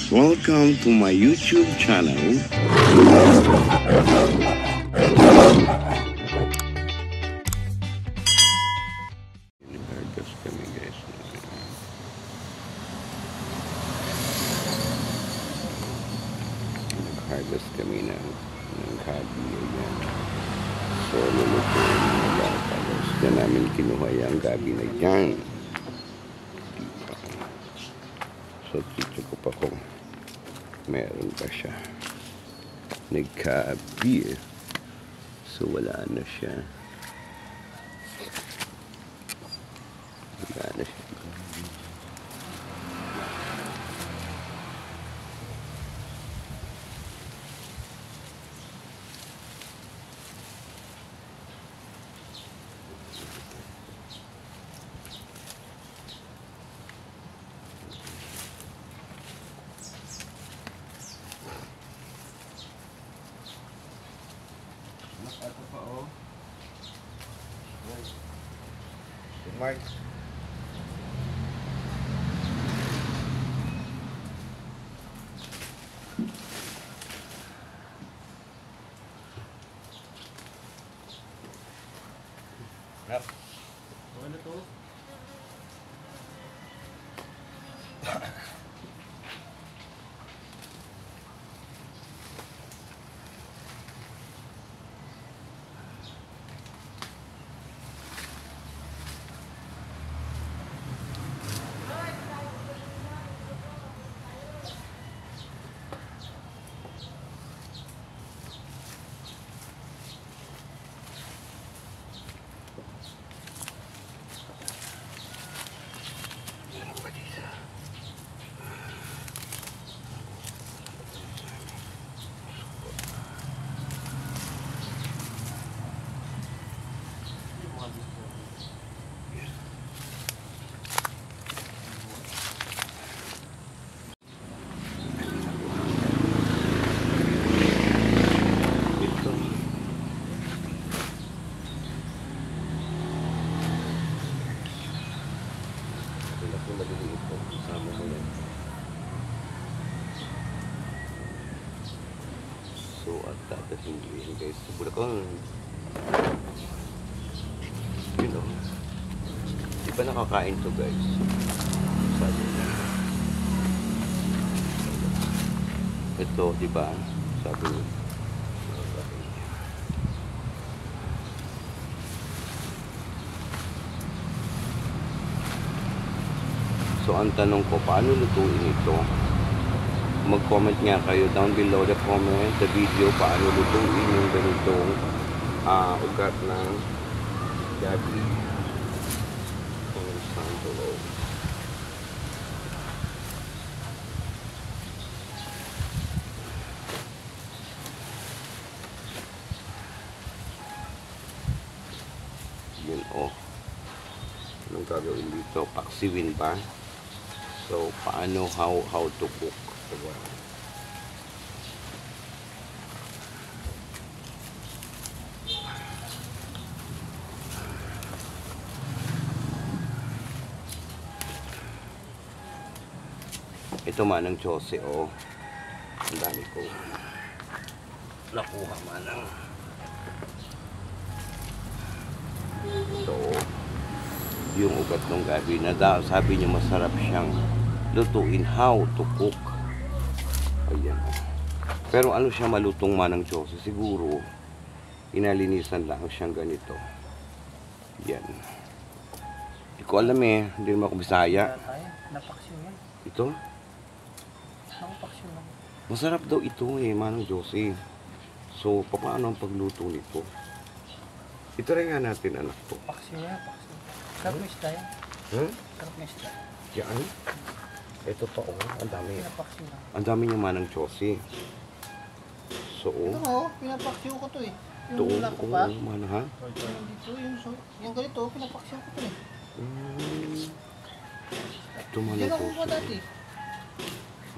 Welcome to my YouTube channel. Nag-harvest kami guys. Nag-harvest kami ng gabi. Ayan. So, lulutuin nila. Tapos na namin kinuha yung gabi na yan. So, dito ko pa kung meron pa siya. Nagka-beer. So, wala na siya. Wala na siya. Ito pa oh. Mark. Yep. Ano to? Maliliit po, kasama mo yan. So, at tatasin ko yan guys sa Bulacan. You know, di ba nakakain to guys? Sabi na. Ito, di ba? Sabi niya. So, ang tanong ko, paano lutuin ito? Mag-comment nga kayo down below the comment, the video, paano lutuin yung ganitong ugat ng gabi. Yun oh. Anong gagawin dito? Paksiwin ba? So, paano, how to cook? Diba? Ito manang Jose, oh. Ang dami ko nakuha manang. So, yung ugat ng gabi na sabi niya masarap siyang lutuin, how to cook. Ayan. Pero ano siya malutong manang Diyos, siguro inalinisan lang siyang ganito. Yan. Hindi ko alam eh, hindi naman ako Bisaya. Napaksyon yan. Ito? Napaksyon lang. Masarap daw ito eh, manang Diyos eh. So, paano ang pagluto nito? Ito rin nga natin anak ko. Paksyon yan, paksyon. Sarap na isda yan. Huh? Sarap na isda. Yan. Ito pa oh, ang dami. Pinapaksyon lang. Ang dami niya manang Diyos eh. So, Ito mo, pinapaksyon ko to eh. Yung doon, wala ko pa. mana ha? Dito, yung ganito, pinapaksyon ko to eh. Ito manang Yan ako Diyos pa eh. dati.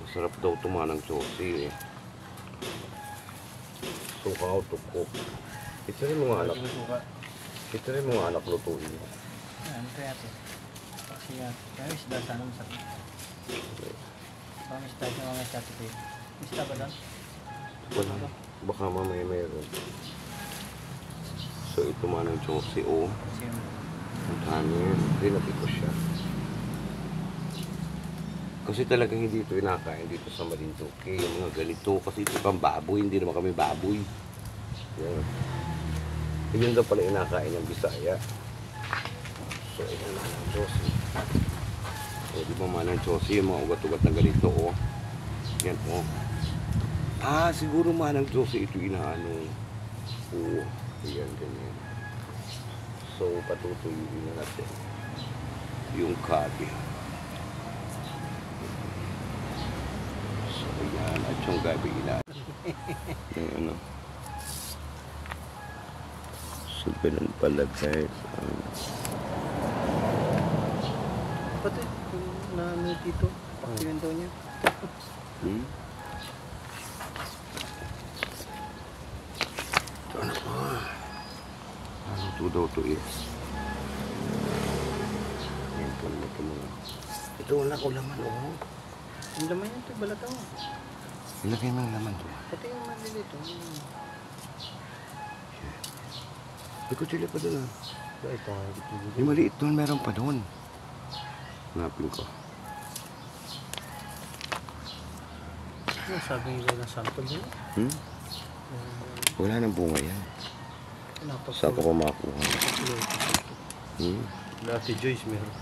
Masarap daw ito manang Diyos eh. So, how to cook. Ito rin mga anak. Ito rin mga anak lutuin. Yan, ito yan. Paksyon yan. Kaya isda sana masarap. Pamista siya mga Saturday. Mista ba doon? Wala. Baka mamaya mayroon. So ito Manang Josie, oh. Kasi yung Ang hangin. Rinabi ko siya. Kasi talagang hindi ito inakain dito sa Marinduque. Yung mga ganito. Kasi ito pang baboy. Hindi naman kami baboy. Yan. Yun daw pala inakain ng Bisaya. So ayan Manang Josie. O di ba Manang Josie, yung mga ugat-ugat na ganito, oh. Yan, oh. Ah, siguro Manang Josie ito inaano. Oo. Ayan, ganyan. So, patutuyuin na natin yung gabi. So, ayan. At yung gabi yung ano. So, ganun pala guys. pati yung naano dito. Pakiwan daw niya. Hmm? Ano ba? Ano to daw to eh? Yan po naman ito mga. Ito wala ko laman, oh. Ang laman yan ito, balataw. Ilagay mo yung laman to. Pati yung malilito. May kutsila pa doon ah. Ito. Yung maliit doon, meron pa doon. Hanapin ko. Ano sabi nila na sample nila? Hmm? Wala nang bunga yan. Saan ko pa makakuha? Hmm? Ate Joyce meron.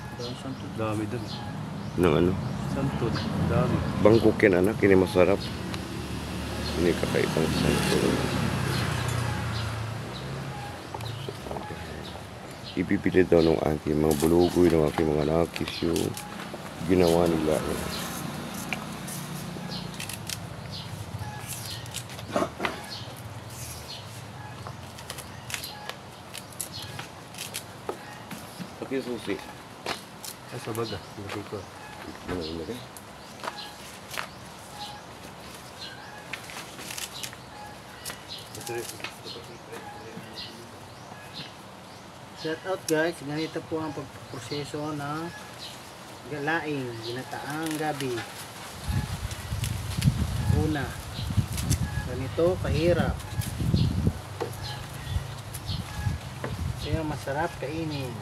Sample. Dami dun. Nang ano? Santol. Dami. Bangkok yan anak, ini masarap. Ini kakaibang santol. Ipipili daw ng aking mga bulugoy, ng aking mga nakis yung ginawa nila. Pati susi. Ay, sa baga. Lagay ko. Ano ilagay? Shout out guys, ganito po ang pagproseso ng galaing, ginataang gabi. Una, ganito kahirap. Kaya masarap kainin.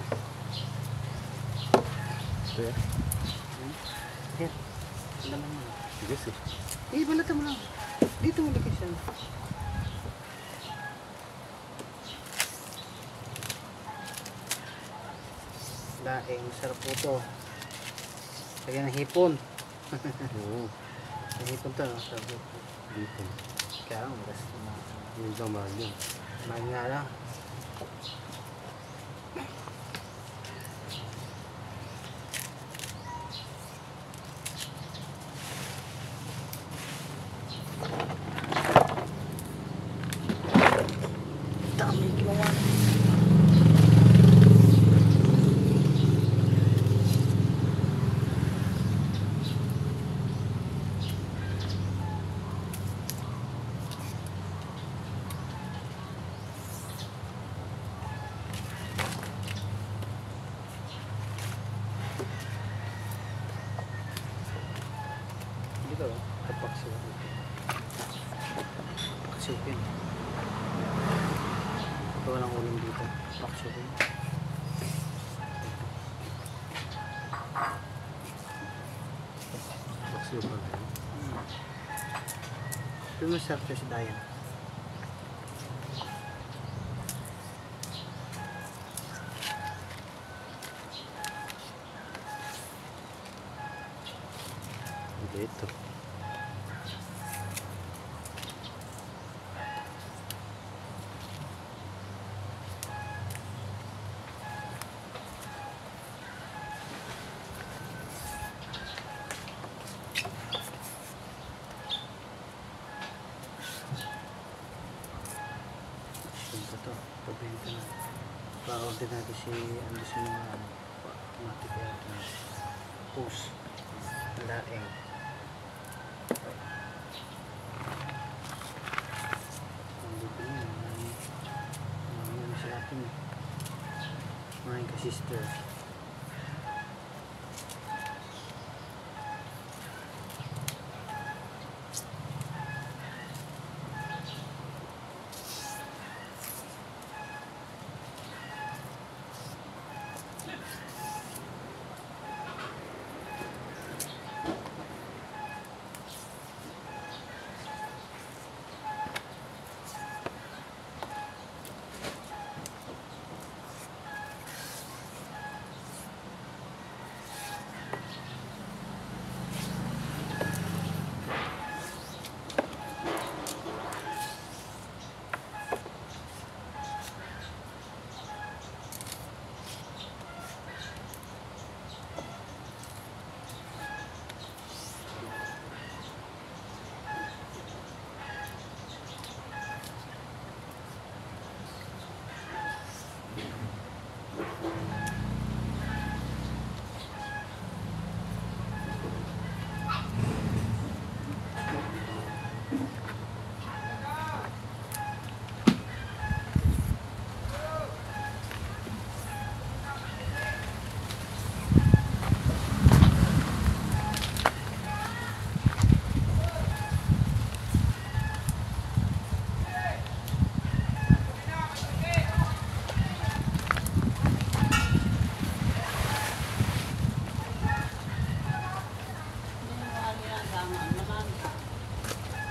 Kaya? Here, laman mo. Sige sir. Balatan mo lang. Dito mo lagay siya. Laing, sarap po ito. Lagyan ng hipon. Oo. Ang hipon to, no? Sarap po. Dito. Kaya, magas na. Yung daman yun. Mahal nga lang. Dami ginawa. Dito, kapakso. Paksupin. Ito walang ulam dito. Paksupin. Paksiyo pa na yun. Ito masarap siya si Dayan. Dito. Ito to. Pabenta na. Pa-order natin si Andos yung mga ano. Matikaya ito na. Post. Laing. Ang dito yun. Ano sa atin. Mga ka-sister.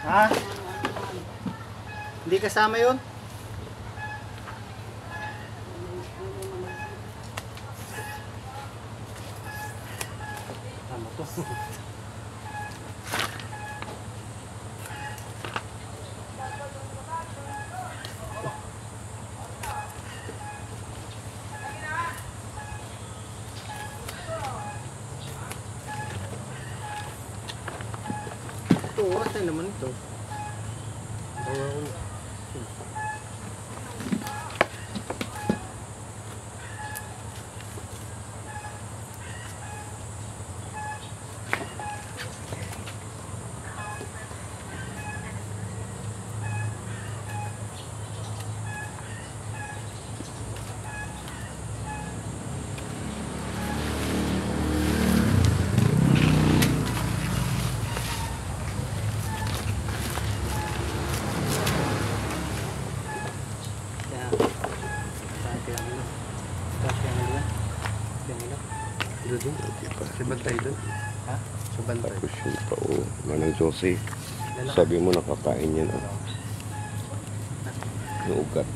Ha? Hindi kasama yun? Tama to. Ito, oras na naman ito. Kaya, sabi ang ilo. Sabi ang ilo. Yung ilo. Doon. Hindi pa. Si Bantay doon. Ha? Si Bantay. Tapos yun pa, oh. Manang Jose. Lalaki. Sabi mo nakakain yan, oh. Yung ugat.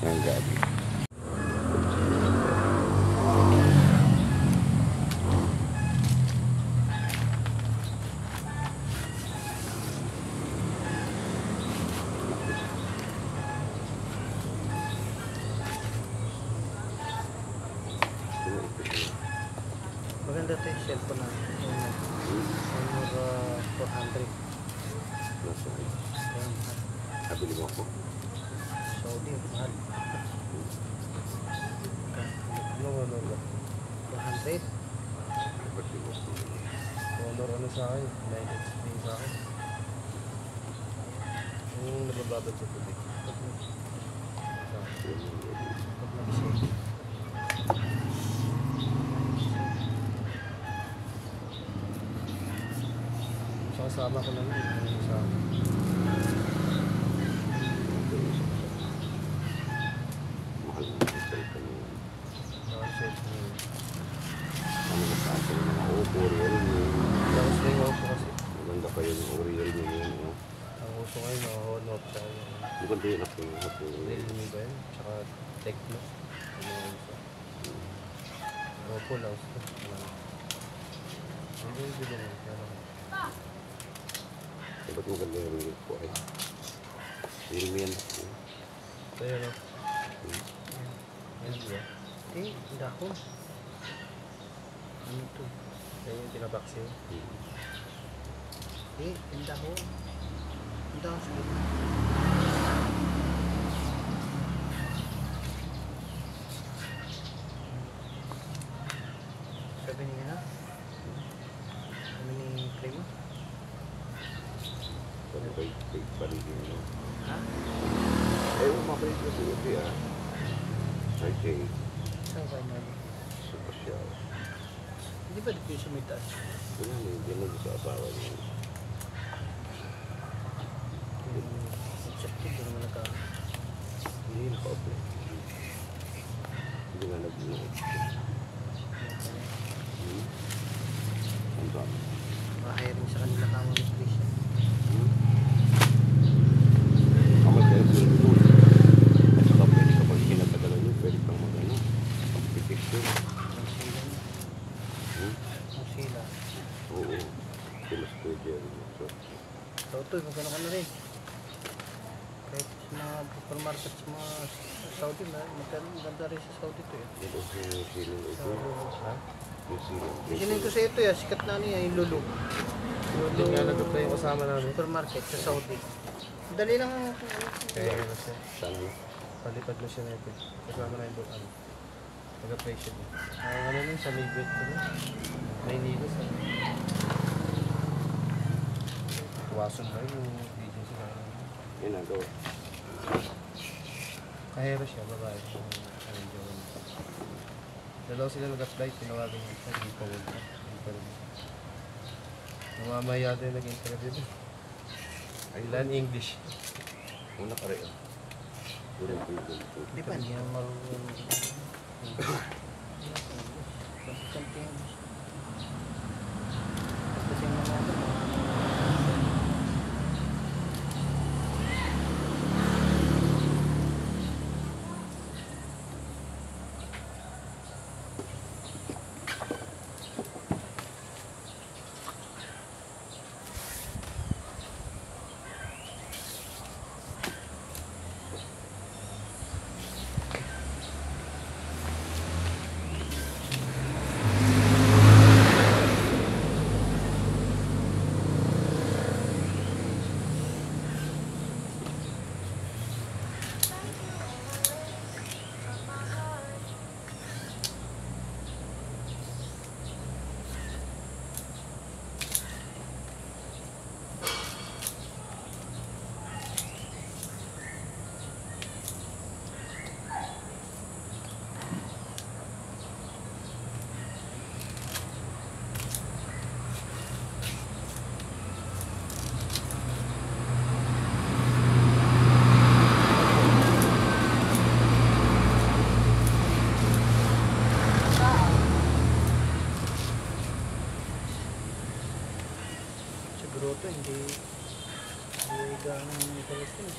Ang gabi. Maganda ito yung cellphone na. Honor 400. Nasa, Kaya mahal. nabili mo ako. Saudi, mahal. Ano? 400. Nabili mo ako. Honor ano sa akin? 9XP sa akin. Yung nabababad sa tubig. Pag nag-isip. Sa kasama ko lang yun. Ano sa akin? Mahal na yung cellphone mo. Nakaset mo yun. Ano na sa akin, mga Oppo, Realme. Tapos na yung Oppo kasi. Maganda pa yun, yung Realme yun, oh. Ang uso ngayon, mga Honor. Tsaka yung Maganda yun ako yung Oppo. Realme ba yun? Tsaka Tecno. Yung mga uso. Oppo lang. Hindi yung bilhin mo. Kaya lang. Ba't maganda yung Realme po ay? Realme yan. Kaya lang. Yan ba? Eh, hindi ako. Ano ito? Kaya yung pinabaksin. Eh, hindi ako. Hindi ako sa gitna. Sabi niya na. Sabi ni Primo. Sabi kay Paligin mo. Ha? Eh, mabalik na si Uti ah. Ay, kay Saan ba niya? sa pasyal. Hindi ba dito yung sumitas? Wala na yung ganun sa asawa niya. Objective, hindi naman nagka... Hindi naka-apply. Hindi nga nag-note. Ang dami. Mahiring sa kanila kamo ni Christian. Kamal kaya sila ito. At saka pwede kapag kinatagalan nyo, pwede kang mag-ano. Pag-picture. Ang sila niya. Ang sila. Oo. Kimas ko yung Jerry. So, So ito, magkano ka na rin. Kahit sa mga supermarket sa mga Saudi, maganda rin sa Saudi ito eh. ito si yung ceiling ito. Ha? Yung ceiling. Isinin ko sa ito eh, sikat na niya yung Lulu. Yung nga nag-apply yung kasama namin. Supermarket sa Saudi. Dali lang ang... Kaya ano siya. Sana na. Palipad na siya na ito. Kasama na yung ano. Nag-apply siya doon. Ano nun sa Midwest ko na. Maynila sa... Wason ba yung agency na yun? Yan na, go. Kahera siya, babae. Ano yun? Dalawa sila nag-apply, tinawagan niya siya, hindi pa wala. Namamaya din nag-interview din. Ilan English. Una ka rin. Urang ko yung Di ba, hindi naman marunong. Kasi grotto, hindi ganong galit yun.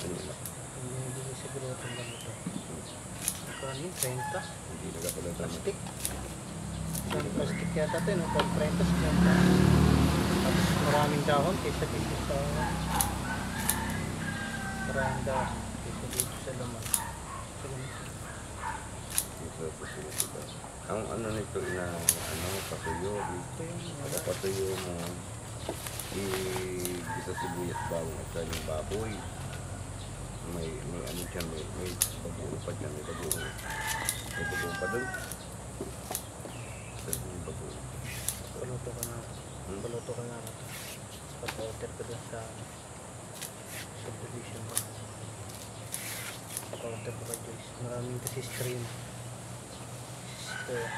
Ano na? Hindi nabili sa grotto ng ganito. Magkano yun? 30? Hindi nagkapalad naman. Plastic. Isang plastic yata ito, no? Pag 30 sa tapos maraming dahon kaysa dito sa maraming dahon kaysa dito sa laman. Ang ano nito na patuyo, patuyo mo, gisa sibuyas bawang at saka yung baboy. May ano dyan, may babuo pa dyan, may babuo pa doon. May babuo. Paluto ka na ito. Pag-outer ka doon sa subdivision ba. Pag-outer ka Joyce. Maraming kasi stream. Ito lang.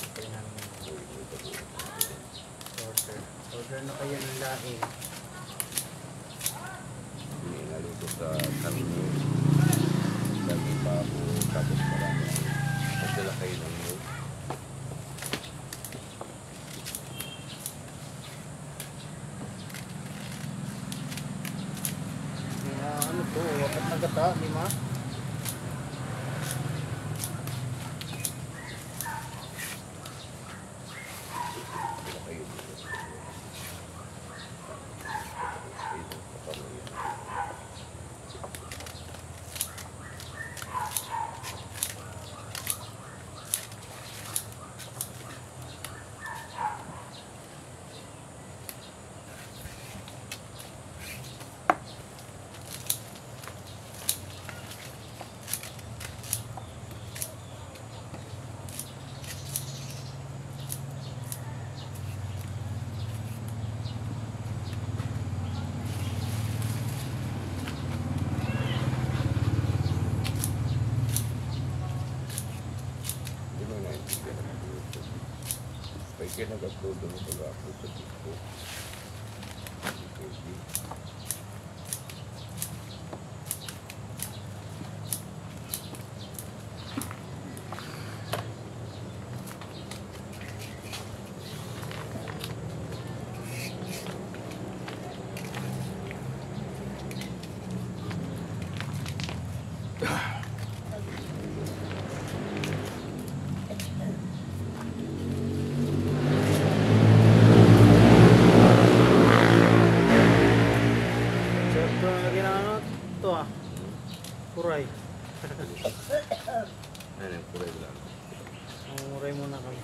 Ito yung namin. Order na kayo ng laing. May naluto sa karne, daging babo, tapos marami. Pagdala kayo ng milk. Ano to? Wapat na gata, 5? Kaya nag-upload mo pag-upload sa TikTok. Kuray. Ano yung kulay lang? Ang muray muna kami.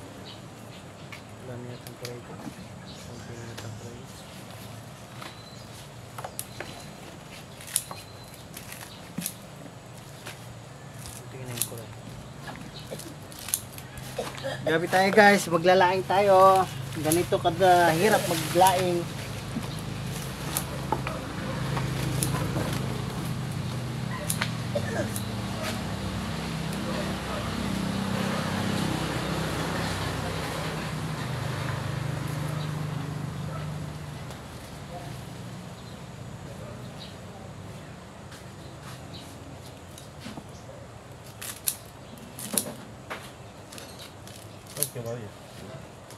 Wala niya itong kuray ko. Kunti na itong kuray. Kunti na yung kuray. Gabi tayo guys, maglalaing tayo. Ganito kada hirap maglaing. ¿Qué Mario?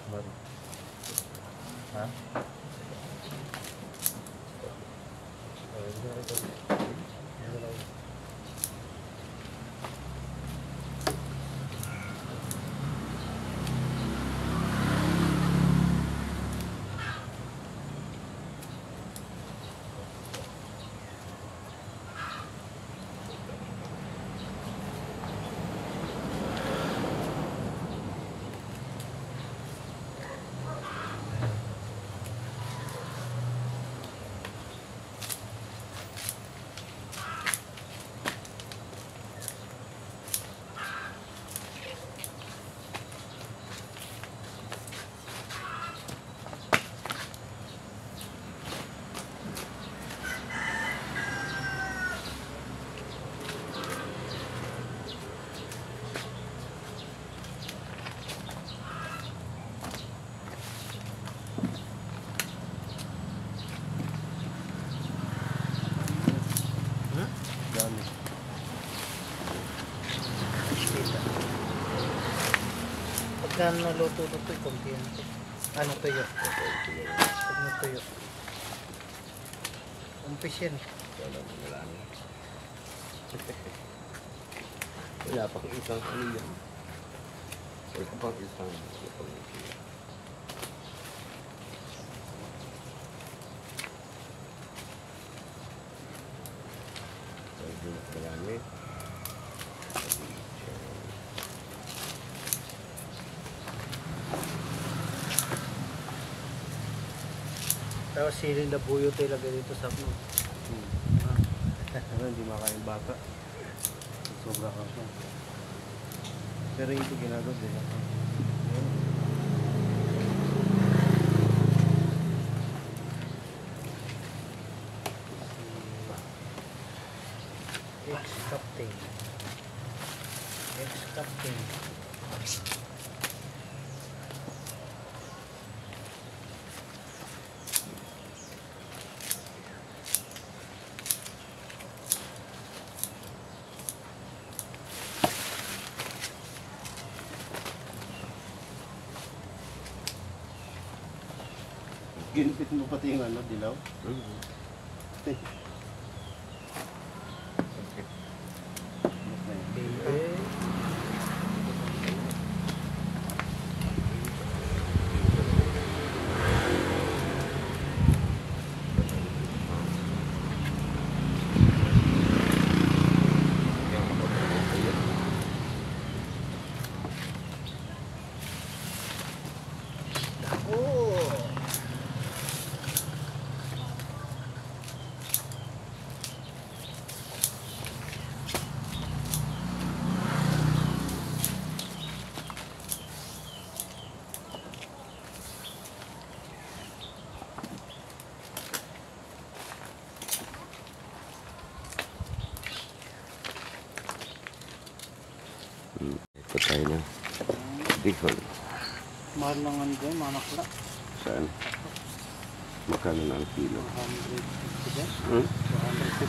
Mario. ¿Ah? A ver, yo ahorita. Yo la voy. Pagka naluto na ito, konti yan ito. Ano tuyo? Pag natuyo. Umpis yan. Wala pang isang ano yan. Wala pang isang marami. Tapos siling na buyo tayo lagay dito sa ano. Ano, hindi makain bata. Sobra ka siya. Pero ito ginagawa din ako. Ex-captain. Ex-captain. Ginupit mo pati yung ano, dilaw. Baby. Patay na. Bicol. Mahal lang ano dyan, mga makla. Saan? Magkano na ang kilo? 150 dyan. Hmm?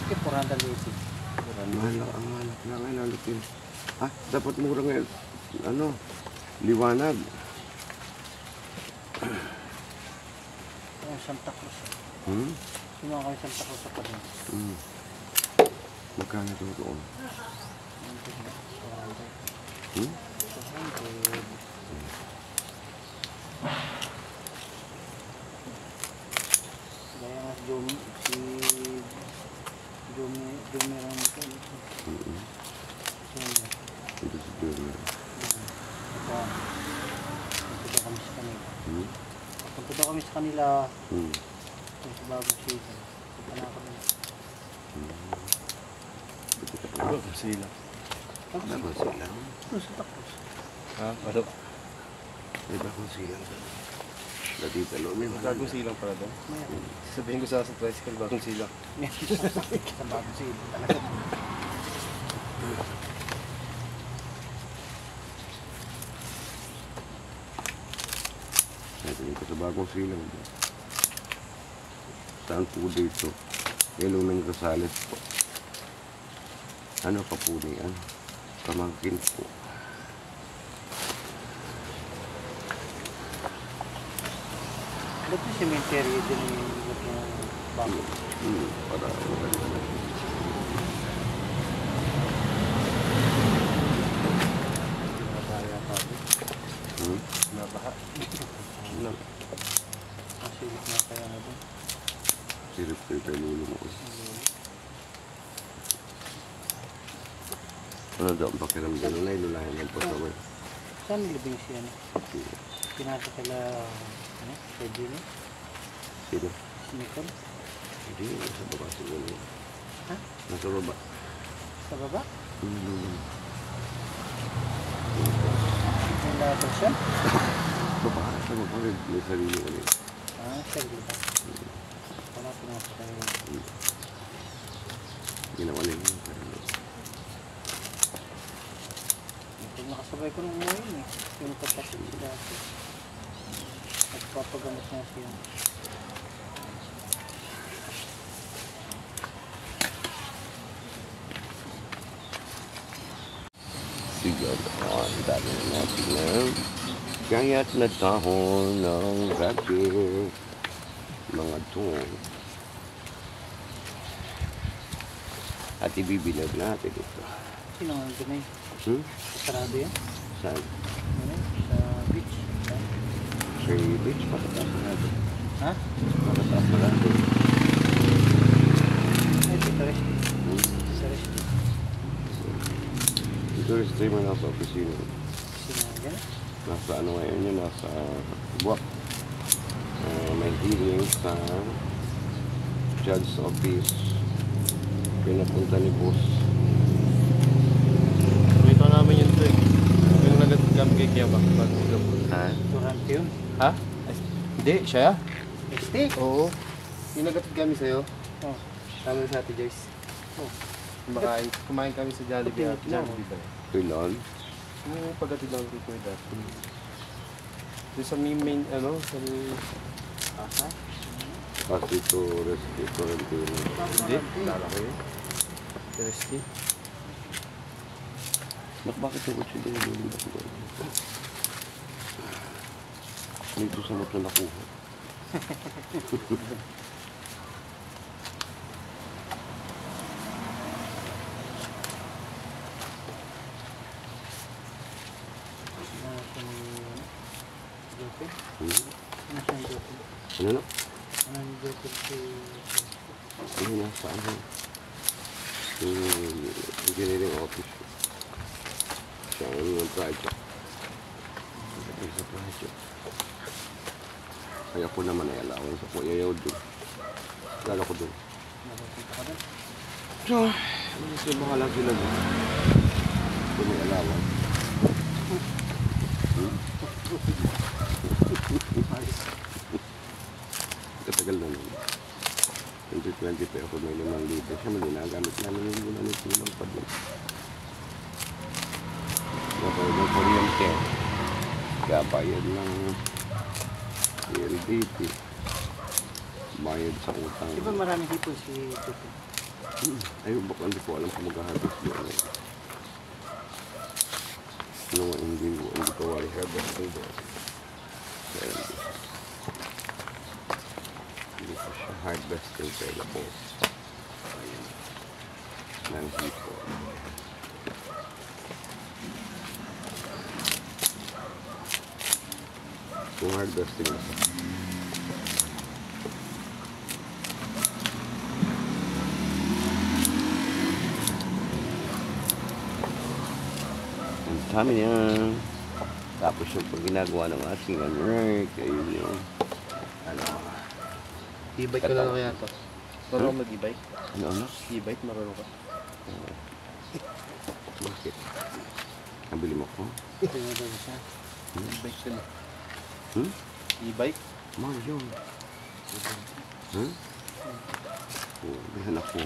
450, 480. Mahal ang anak na ngayon. Alupin. Ah, dapat mura ngayon. Ano? Liwanag. Yung Santa Cruz. Hmm? Sino kayo Santa Cruz sa padang? Hmm. Magkano ito doon? Hmm? Kaya nga si Jumi lang ito. Ito si Jumi. Punta kami sa kanila. Hmm? Punta daw kami sa kanila. Hmm. Sa bagong season. Punta na kami. Sila. Ano ba sila? Ito sa Takos. Ha? Ano? Iba kung sila. Dati talo may Bagong silang pala doon. Sabihin ko sa tricycle, bagong silang. Sa bagong season talaga. Ito sa bagong silang. Saan po dito? Ilong ng Rosales po. Ano pa po niyan? Pamangkin po. Ba't yung cemetery din yung bago? Para maganda na. Kaya pa rin. Nabaha. Ano? Masilip na kaya na doon. Sirip ko yung lulo mo. Ano daw ang pakiramdam na ilulayan ng pagkawin? Saan nilibing siya? Pinasa kala, ano, pwede niya? Sino? Nicole? Hindi, nasa baba siguro. Ha? Nasa baba. Sa baba? Hmm. Yung lahat siya? Baba, sa baba rin. May sarili ko rin. Ah, sarili ba? Wala pinasa kayo. Ginawa na yun. Pag nakasabay ko nung umuwi yun eh. Yung kapatid si dati. Nagpapagamot nga siya. Sige, ang dami na natin na. Kaya't na dahon ng gabi, mga to. At ibibilad natin ito. Sino ang ganay? Sarado yan? Saan? Ano? Sa beach? Sa beach, patataas na natin. Ha? Patataas na natin. Ay, sa rest. Sa rest. Ito rin stay mo nasa opisina. Sino ang ganay? Nasa ano ngayon yun, nasa buwak. May hearing sa judge's office. Pinapunta ni boss. Ito namin yun to eh. Yung nag-gam kay Kiaba. Ha? Durante yun. Ha? Hindi, siya. Este? Oo. Yung nag-gam kami sa'yo. Oh. Tama sa Ate Joyce. Oh. Kumain kami sa Jollibee. Kapinit lang. Jollibee ba? Kailan? Yung pagkatid lang kay Kuya Dad. Yung sa main, ano, sa may... Asa? Kasi ito, restaurant yun. Hindi, lala ko yun. Thirsty. Bakit ako siya din? Dito sa moto nakuha. Joker? Hmm? Ano siyang Joker? Ano na? Ano yung Joker si... Ano nasa ano? Yung engineering office. Siya ang yung project. Pagdating sa project. Kaya ko naman ay allowance ako. Yayaw doon. Lala ko doon. Nabupunta ka doon? So, kasi bahala sila doon. Kung may allowance. Katagal na naman. 2020 pa ako may 5,000. Siya mali nagamit namin yung muna nito lang pa doon. Nabayad ng kuryente. Kabayad ng PLDT. Bayad sa utang. Di ba maraming hipon si Joker? Ayun, baka hindi ko alam kung mag-harvest yun. No, hindi ko wala harvesting doon. Kaya hindi ko siya harvesting available. Ayun. Nang hipon. Kung harvesting na siya. Ang dami niya. Tapos yung pag ginagawa ng ating work, ayun yung ano, E-bike ko na lang kaya to. Marunong ka mag-e-bike? ano? E-bike, marunong ka? Bakit? Nabili mo ko? Tingnan doon siya. E-bike ko na. Hmm? E-bike? Mahal yun. Huh? Oh, may ako.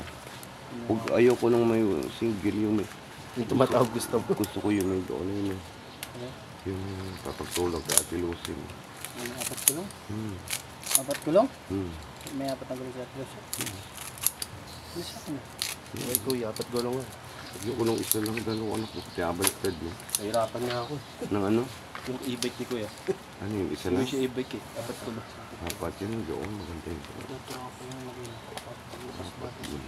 Huwag ayaw ko nang may single yung may... Yung tumatawag gusto mo. Gusto ko yung may doon yun eh. Ano? Yung papagtulog kay Ate Lucy. Ano, 4 kulong? 4 Hmm. kulong? Hmm. May 4 na gulong sa Atlas. Ano sa akin? Ay kuya, apat gulong nga. Yung unang isa lang dalawa anak ko. Kaya baliktad mo. Nahirapan nga ako. Nang ano? Yung e-bike ni kuya. Ano yung isa Yung lang? siya e-bike eh. Apat gulong. Apat yun doon. Maganda yun. Naturo ako yung maging Apat yun.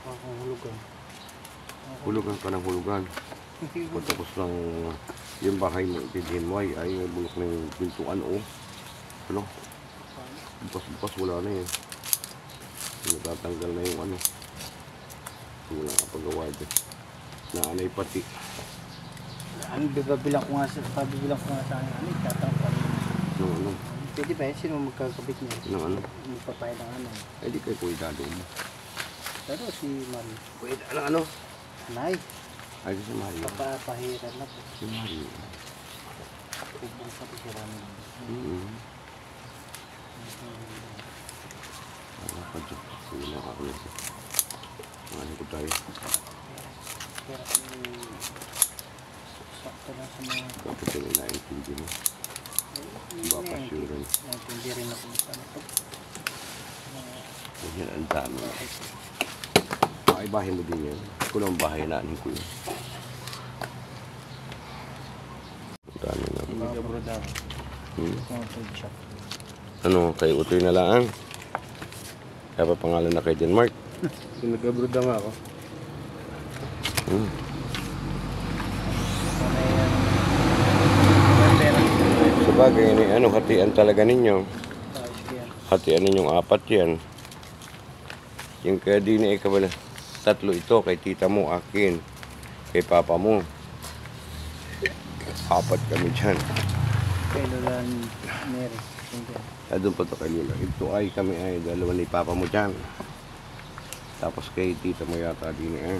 akong hulugan. Hulugan ka ng hulugan. Kung tapos lang yung bahay mo, itindihin mo ay may bulok na yung pintuan o. Ano? Bukas-bukas wala na yan. Natatanggal na yung ano. Wala nga pag-gawa dyan. Naanay pati. Ano, bibilang ko nga sa akin. Ano, tatangkal. Nung ano? Pwede ba yun? Sino magkakabit niya? Nung ano? Magpapayad ng ano. Eh di kayo kuidado mo. Pero si Mari. Pwede, ano? Nay, Ay, si Mario. papahiran na po. Si Mario. Ubang sa pisiran. Wala pa dyan. Sige na ako ulit. Ano ko tayo? Kaya sakto lang sa mga... Dapat yung inaintindi mo. Baka sure rin. Hindi rin ako sa ano to. Yan ang dami. Ay, bahay mo din yan. Kung ang bahay na, ko yun. Dami na. Nag-abroad ako. Mga food shop. Ano, kay Utoy na lang. Kaya pa pangalan na kay Denmark. Kung nag-abroad na nga ako. Hmm. Sabagay, ano, hatian talaga ninyo. Hatian ninyong 4 yan. Yung kaya di na ikabala. 3 ito, kay tita mo, akin. Kay papa mo. 4 kami dyan. Kay Lola Mary. Doon pa to kay Lola. Ito ay kami ay 2 ni papa mo dyan. Tapos kay tita mo yata din eh.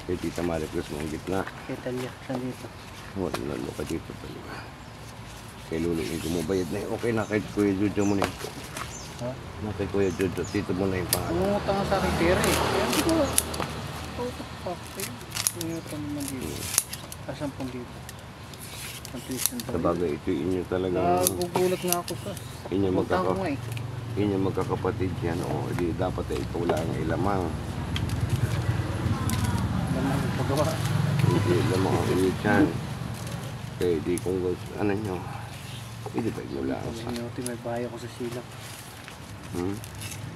Kay tita Maricruz mo ang gitna. Kay Talia. Saan dito? Wala lalo ka dito talaga. Kay Lolo yung gumubayad na yun. Okay na kay Kuya Jojo mo na yun. Ha? Na kay Kuya Jojo. Tito mo na yung pangalan. Umutang nga sa akin pera eh. Kaya hindi ko. Umutang naman dito. Asan pong dito? Ang tuition Sa bagay, ito inyo talaga. Nagugulat nga ako sa. Inyo Utang ko nga eh. Inyo magkakapatid yan. O, di dapat ay ikaw lang ang ilamang. Lamang yung pagawa. Hindi lamang ang inyo dyan. Kaya di kung ano nyo. Hindi ba inyo lang Bila sa... ni Utoy, may bahay ako sa silang. Hmm?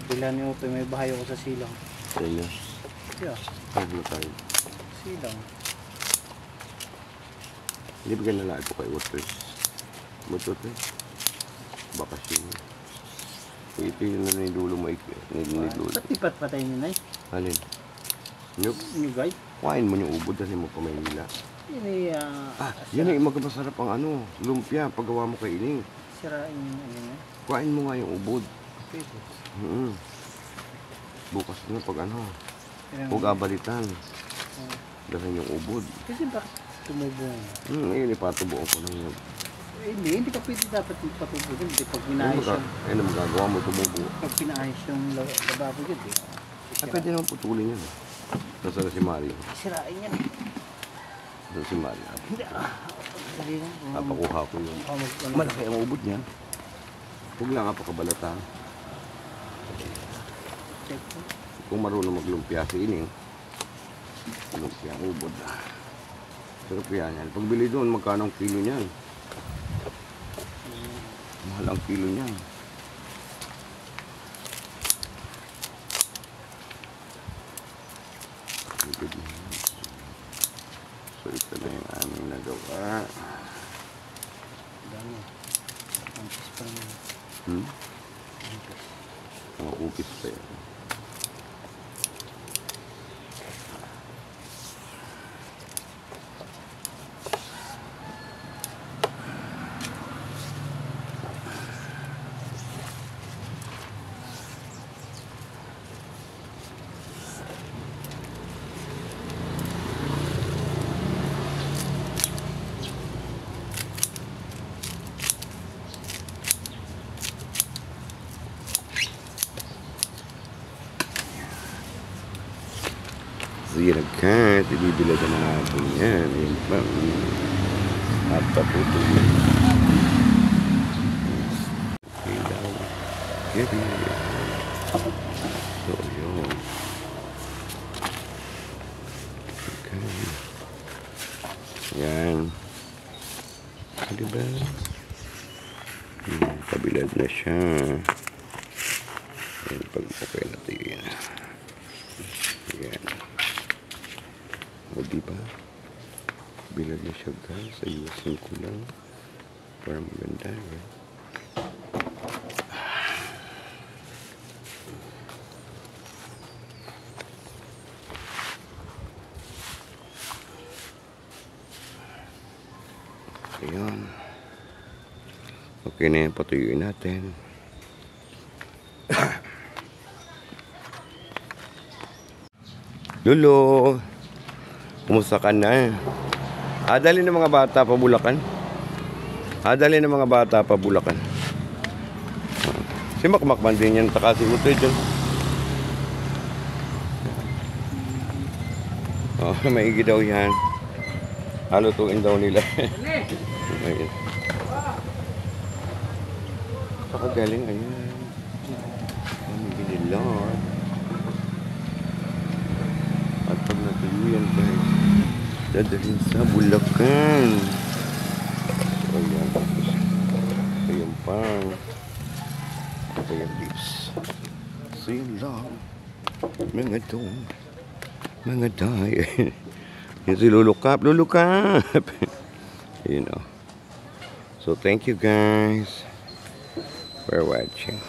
Bila ni Utoy, may bahay ako sa silang. Ano nyo? Yeah, Ano tayo? silang. Hindi ba ganala ito kay Utoy? Butot eh. Bakasyon. Ito yun na nilulo mo. Nilulo. Ba't di patay niyo na eh? Alin? Nyug. New guy? Kuhain mo yung ubod dali mo pa Maynila. Yun ay Yan ay magmasarap ang ano, lumpia, paggawa mo kay Ining. sirain yung ano niya. Kuhain mo nga yung ubod. Pwede. Bukas na pag ano, Kailangan- huwag abalitan. Dahan yung ubod. Kasi bakit tumubo nga? Ayun, ipatubuan ko lang yun. Hindi ka pwede dapat patubugin. Hindi pag pinaayos yung, Ano magagawa mo, tumubo. pag pinaayos yung lababo dyan, di ba? Ay, pwede naman putulin yan. Nasa na si Mario. Sirain yan. Nasa si Mario. Hindi dali lang. Napakuha ko yun. Ano, Malaki ang ubod niya. Huwag lang napakabalata. check ko. Kung marunong maglumpia si Ining, lumpia ang ubod. Sarap yan yan. Pagbili doon, magkano ang kilo niyan? Mahal ang kilo niyan. So ito na yung aming nagawa. Dami. Antes pa naman. Mga upis pa yan. Siragkat, ibibilagan na natin yan. Ayun pa. At paputo yun. Okay daw. Gary. So, yun. Okay. Yan. Diba? Kabilad na siya. Yan, pag okay natin yan. Yan. O diba? Bilad na siya guys. Ayusin ko lang. Para maganda. Yan. Ayan. Okay na yan. Patuyuin natin. Lolo! Kumusta ka na? Dali ng mga bata pa Bulacan. Dali ng mga bata pa Bulacan. Si Makmakman din yan. Taka si Utoy dyan. Maigi daw yan. Halutuin daw nila. Ayun. Saka galing, ayan. Maigi nila. At pag natuyo yan guys, dadalhin sa Bulacan. Ayun lang. Mga dong. Mga day. Yung si lulukap. Lulukap. You know. So thank you guys for watching.